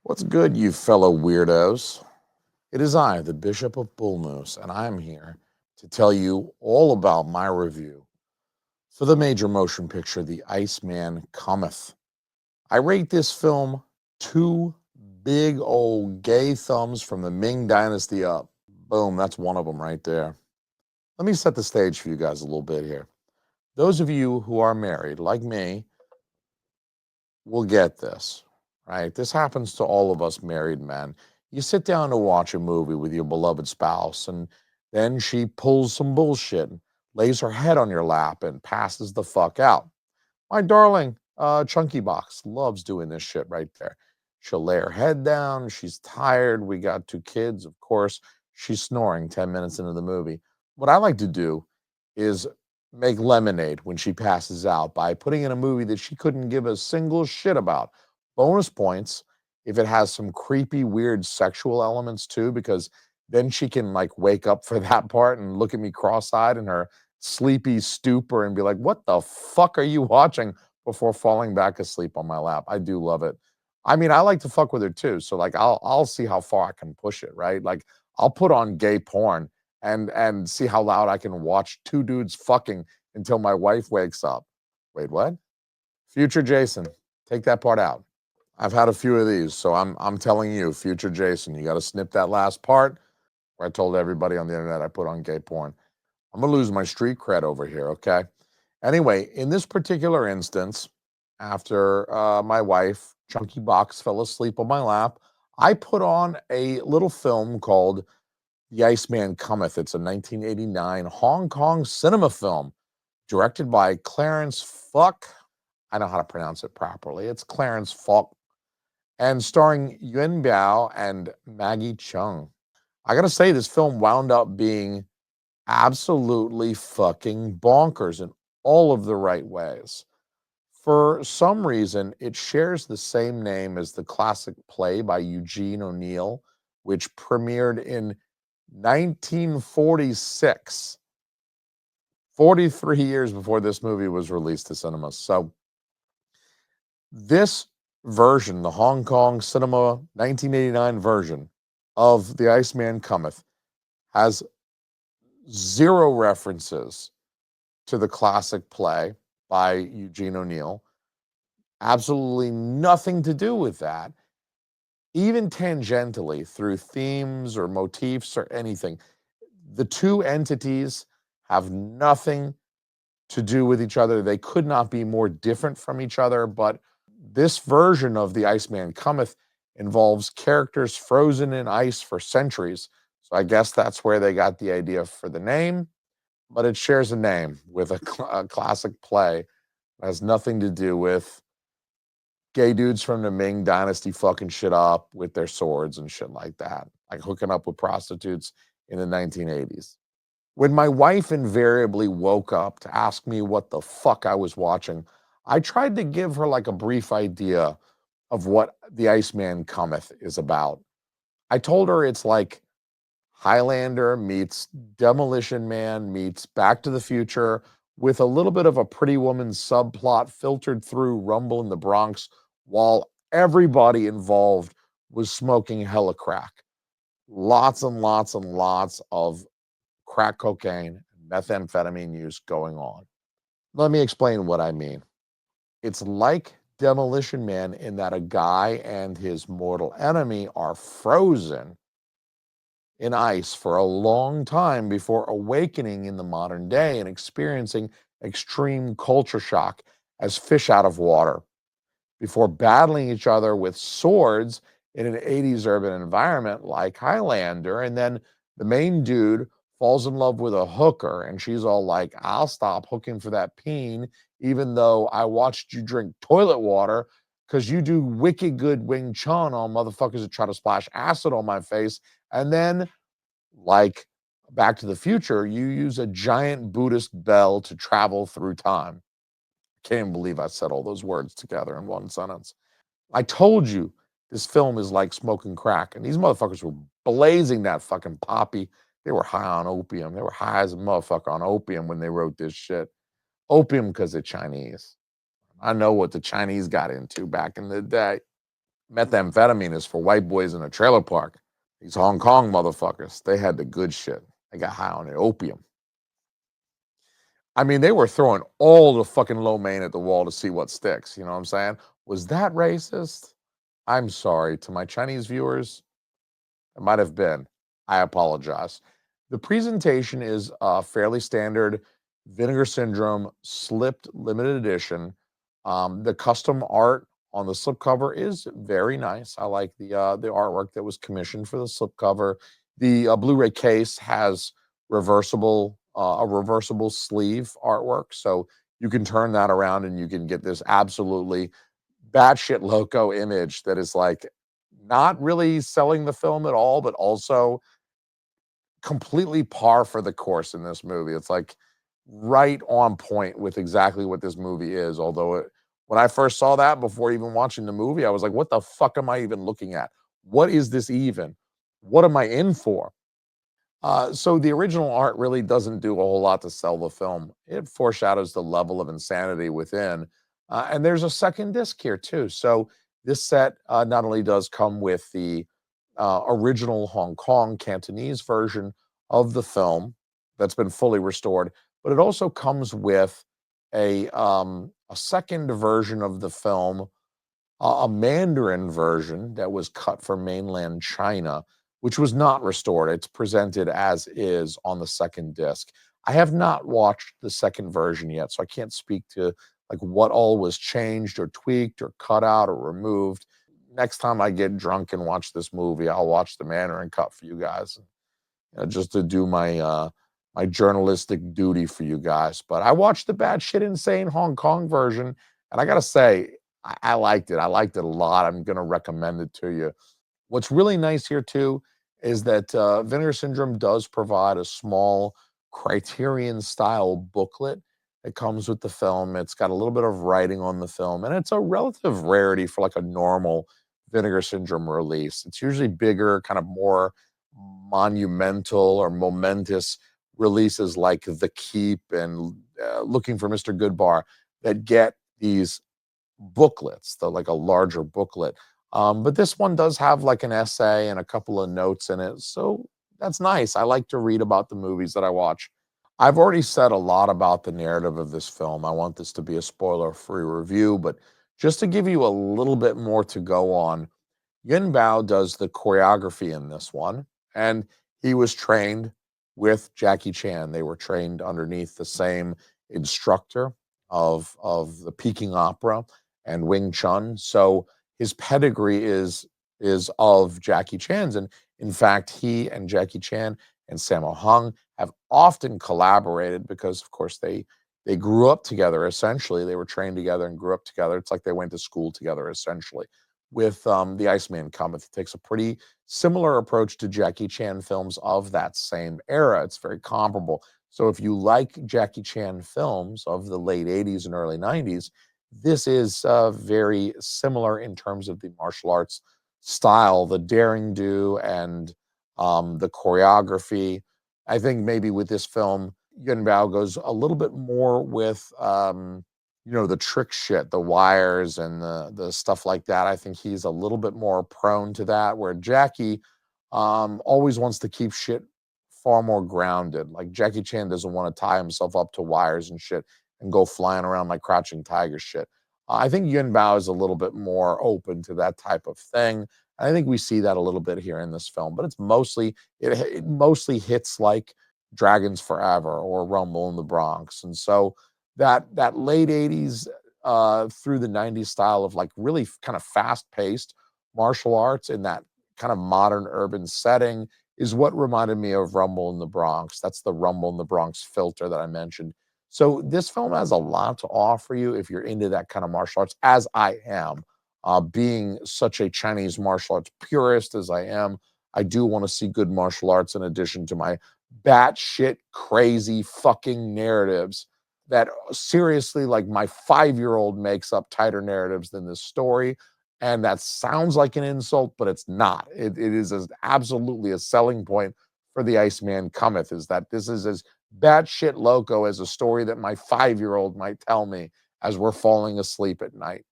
What's good, you fellow weirdos? It is I, the Bishop of Bull Moose, and I'm here to tell you all about my review for the major motion picture, The Iceman Cometh. I rate this film 2 big old gay thumbs from the Ming Dynasty up. Boom, that's one of them right there. Let me set the stage for you guys a little bit here. Those of you who are married, like me, will get this, right? This happens to all of us married men. You sit down to watch a movie with your beloved spouse, and then she pulls some bullshit, and lays her head on your lap, and passes the fuck out. My darling Chunky Box loves doing this shit right there. She'll lay her head down. She's tired. We got 2 kids, of course. She's snoring 10 minutes into the movie. What I like to do is make lemonade when she passes out by putting in a movie that she couldn't give a single shit about. Bonus points if it has some creepy, weird sexual elements too, because then she can like wake up for that part and look at me cross-eyed in her sleepy stupor and be like, "What the fuck are you watching?" before falling back asleep on my lap. I do love it. I mean, I like to fuck with her too, so like I'll see how far I can push it, right? Like I'll put on gay porn and see how loud I can watch 2 dudes fucking until my wife wakes up. Wait, what? Future Jason, take that part out. I've had a few of these, so I'm telling you, future Jason, you got to snip that last part where I told everybody on the internet I put on gay porn. I'm gonna lose my street cred over here, okay? Anyway, in this particular instance, after my wife, Chunky Box, fell asleep on my lap, I put on a little film called The Iceman Cometh. It's a 1989 Hong Kong cinema film directed by Clarence Fok. I know how to pronounce it properly. It's Clarence Fok, and starring Yuen Biao and Maggie Cheung. I gotta say, this film wound up being absolutely fucking bonkers in all of the right ways. For some reason, it shares the same name as the classic play by Eugene O'Neill, which premiered in 1946, 43 years before this movie was released to cinemas. So, this version, the Hong Kong cinema 1989 version of The Iceman Cometh, has zero references to the classic play by Eugene O'Neill. Absolutely nothing to do with that, even tangentially through themes or motifs or anything. The two entities have nothing to do with each other. They could not be more different from each other, but this version of The Iceman Cometh involves characters frozen in ice for centuries. So I guess that's where they got the idea for the name, but it shares a name with a classic play. It has nothing to do with gay dudes from the Ming Dynasty fucking shit up with their swords and shit like that, like hooking up with prostitutes in the 1980s. When my wife invariably woke up to ask me what the fuck I was watching, I tried to give her like a brief idea of what The Iceman Cometh is about. I told her it's like Highlander meets Demolition Man meets Back to the Future with a little bit of a Pretty Woman subplot filtered through Rumble in the Bronx while everybody involved was smoking hella crack. Lots and lots and lots of crack cocaine, methamphetamine use going on. Let me explain what I mean. It's like Demolition Man in that a guy and his mortal enemy are frozen in ice for a long time before awakening in the modern day and experiencing extreme culture shock as fish out of water, before battling each other with swords in an 80s urban environment like Highlander. And then the main dude falls in love with a hooker, and she's all like, "I'll stop hooking for that peen, even though I watched you drink toilet water because you do wicked good Wing Chun on motherfuckers that try to splash acid on my face." And then, like Back to the Future, you use a giant Buddhist bell to travel through time. Can't believe I said all those words together in one sentence. I told you this film is like smoking crack, and these motherfuckers were blazing that fucking poppy. They were high on opium. They were high as a motherfucker on opium when they wrote this shit. Opium because they're Chinese. I know what the Chinese got into back in the day. methamphetamine is for white boys in a trailer park. These Hong Kong motherfuckers, they had the good shit. They got high on the opium. I mean, they were throwing all the fucking lo mein at the wall to see what sticks. You know what I'm saying? Was that racist? I'm sorry to my Chinese viewers. It might have been. I apologize. The presentation is fairly standard Vinegar Syndrome slipped limited edition. The custom art on the slipcover is very nice. I like the artwork that was commissioned for the slipcover. The Blu-ray case has a reversible sleeve artwork, so you can turn that around and you can get this absolutely batshit loco image that is like not really selling the film at all, but also completely par for the course in this movie. It's like right on point with exactly what this movie is. Although when I first saw that before even watching the movie, I was like, what the fuck am I even looking at? What is this even? What am I in for? So the original art really doesn't do a whole lot to sell the film. It foreshadows the level of insanity within. And there's a second disc here too. So this set not only does come with the original Hong Kong Cantonese version of the film that's been fully restored, but it also comes with a second version of the film, a Mandarin version that was cut from mainland China, which was not restored. It's presented as is on the second disc. I have not watched the second version yet, so I can't speak to like what all was changed or tweaked or cut out or removed. Next time I get drunk and watch this movie, I'll watch the Mandarin cut for you guys, just to do my journalistic duty for you guys. But I watched the bad shit insane Hong Kong version, and I gotta say, I liked it. I liked it a lot. I'm gonna recommend it to you. What's really nice here too is that Vinegar Syndrome does provide a small Criterion style booklet that comes with the film. It's got a little bit of writing on the film, and it's a relative rarity for like a normal Vinegar Syndrome release. It's usually bigger, kind of more monumental or momentous releases like The Keep and Looking for Mr. Goodbar that get these booklets, like a larger booklet. But this one does have like an essay and a couple of notes in it. So that's nice. I like to read about the movies that I watch. I've already said a lot about the narrative of this film. I want this to be a spoiler-free review, but just to give you a little bit more to go on, Yuen Biao does the choreography in this one, and he was trained with Jackie Chan. They were trained underneath the same instructor of the Peking Opera and Wing Chun. So his pedigree is of Jackie Chan's, and in fact, he and Jackie Chan and Sammo Hung have often collaborated because, of course, they grew up together. Essentially, they were trained together and grew up together. It's like they went to school together, essentially. With the Iceman Cometh, it takes a pretty similar approach to Jackie Chan films of that same era. It's very comparable. So if you like Jackie Chan films of the late 80s and early 90s, this is very similar in terms of the martial arts style, the daring do, and the choreography. I think maybe with this film, Yuen Biao goes a little bit more with the trick shit, the wires and the stuff like that. I think he's a little bit more prone to that, where Jackie always wants to keep shit far more grounded. Like Jackie Chan doesn't want to tie himself up to wires and shit and go flying around like Crouching Tiger shit. I think Yuen Biao is a little bit more open to that type of thing. I think we see that a little bit here in this film, but it mostly hits like Dragons Forever or Rumble in the Bronx. And so that late 80s through the 90s style of like really kind of fast-paced martial arts in that kind of modern urban setting is what reminded me of Rumble in the Bronx. That's the Rumble in the Bronx filter that I mentioned. So this film has a lot to offer you if you're into that kind of martial arts, as I am. Being such a Chinese martial arts purist as I am, I do want to see good martial arts in addition to my batshit crazy fucking narratives that seriously, like my 5-year-old makes up tighter narratives than this story. And that sounds like an insult, but it's not. It is absolutely a selling point for The Iceman Cometh, is that this is as batshit loco as a story that my 5-year-old might tell me as we're falling asleep at night.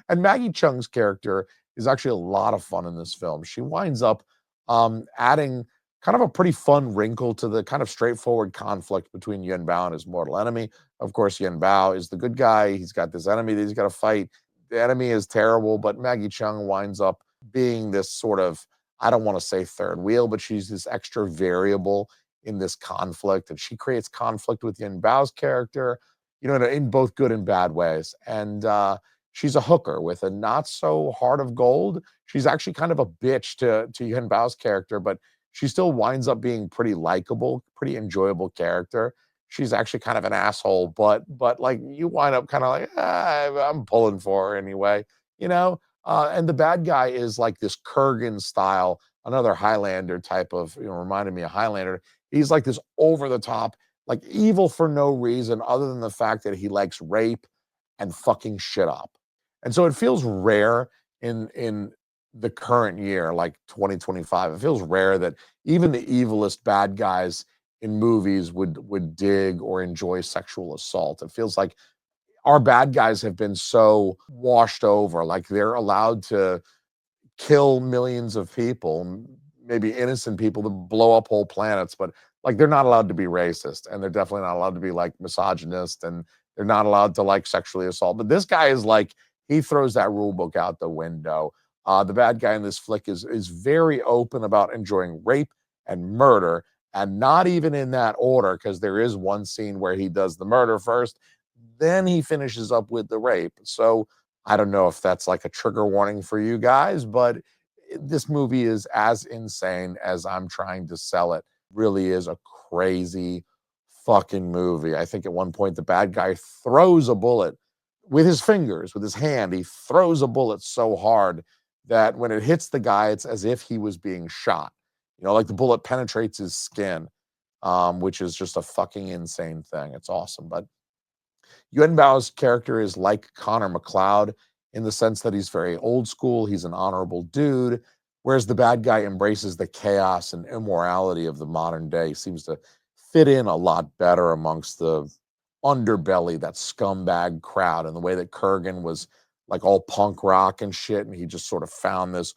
And Maggie Cheung's character is actually a lot of fun in this film. She winds up adding kind of a pretty fun wrinkle to the kind of straightforward conflict between Yuen Biao and his mortal enemy. Of course, Yuen Biao is the good guy. He's got this enemy that he's got to fight. The enemy is terrible, but Maggie Cheung winds up being this sort of, I don't want to say third wheel, but she's this extra variable in this conflict. And she creates conflict with Yuen Bao's character, in both good and bad ways. And she's a hooker with a not so heart of gold. She's actually kind of a bitch to Yuen Bao's character, but she still winds up being pretty likable, pretty enjoyable character. She's actually kind of an asshole, but like you wind up kind of like, I'm pulling for her anyway, you know. And the bad guy is like this Kurgan style, another Highlander type of, reminded me of Highlander. He's like this over the top, like evil for no reason other than the fact that he likes rape and fucking shit up. And so it feels rare in the current year, like 2025. It feels rare that even the evilest bad guys in movies would dig or enjoy sexual assault. It feels like our bad guys have been so washed over, like they're allowed to kill millions of people, maybe innocent people, to blow up whole planets, but like they're not allowed to be racist, and they're definitely not allowed to be like misogynist, and they're not allowed to like sexually assault. But this guy is like, he throws that rule book out the window. The bad guy in this flick is very open about enjoying rape and murder, and not even in that order, because there is one scene where he does the murder first, then he finishes up with the rape. So I don't know if that's like a trigger warning for you guys, but this movie is as insane as I'm trying to sell it. Really is a crazy fucking movie. I think at one point the bad guy throws a bullet with his fingers, with his hand. He throws a bullet so hard that when it hits the guy, it's as if he was being shot. Like the bullet penetrates his skin, which is just a fucking insane thing. It's awesome. But Yuen Bao's character is like Connor McLeod in the sense that he's very old school. He's an honorable dude, whereas the bad guy embraces the chaos and immorality of the modern day. Seems to fit in a lot better amongst the underbelly, that scumbag crowd, and the way that Kurgan was like all punk rock and shit, and he just sort of found this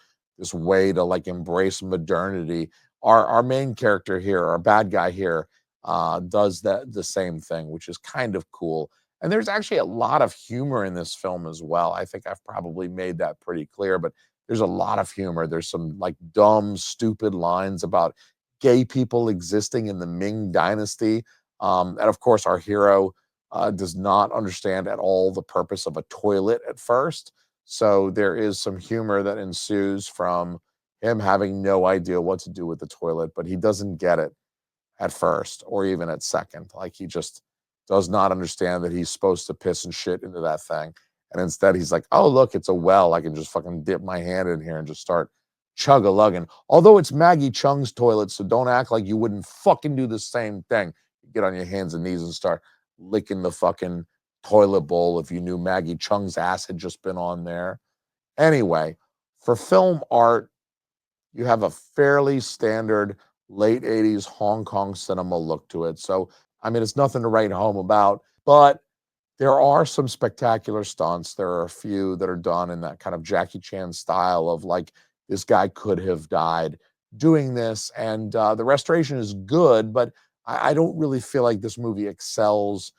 way to like embrace modernity. Our main character here, our bad guy here, does the same thing, which is kind of cool. And there's actually a lot of humor in this film as well. I think I've probably made that pretty clear, but there's a lot of humor. There's some like dumb, stupid lines about gay people existing in the Ming Dynasty. And of course, our hero does not understand at all the purpose of a toilet at first. So there is some humor that ensues from him having no idea what to do with the toilet, but he doesn't get it at first or even at second. Like he just does not understand that he's supposed to piss and shit into that thing. And instead he's like, oh, look, it's a well. I can just fucking dip my hand in here and just start chug-a-lugging. Although it's Maggie Cheung's toilet, so don't act like you wouldn't fucking do the same thing. You get on your hands and knees and start licking the fucking toilet bowl if you knew Maggie Cheung's ass had just been on there. Anyway, for film art, you have a fairly standard late 80s Hong Kong cinema look to it. So, I mean, it's nothing to write home about, but there are some spectacular stunts. There are a few that are done in that kind of Jackie Chan style of like, this guy could have died doing this. And the restoration is good, but I don't really feel like this movie excels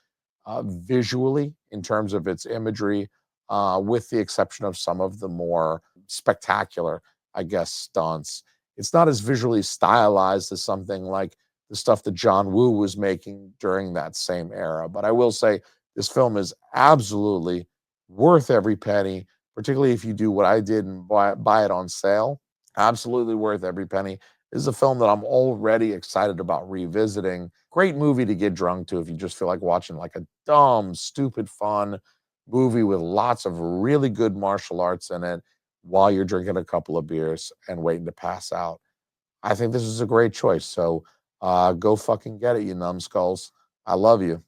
visually in terms of its imagery, with the exception of some of the more spectacular, I guess, stunts. It's not as visually stylized as something like the stuff that John Woo was making during that same era. But I will say this film is absolutely worth every penny, particularly if you do what I did and buy it on sale. Absolutely worth every penny. This is a film that I'm already excited about revisiting. Great movie to get drunk to if you just feel like watching like a dumb, stupid, fun movie with lots of really good martial arts in it while you're drinking a couple of beers and waiting to pass out. I think this is a great choice. So go fucking get it, you numbskulls. I love you.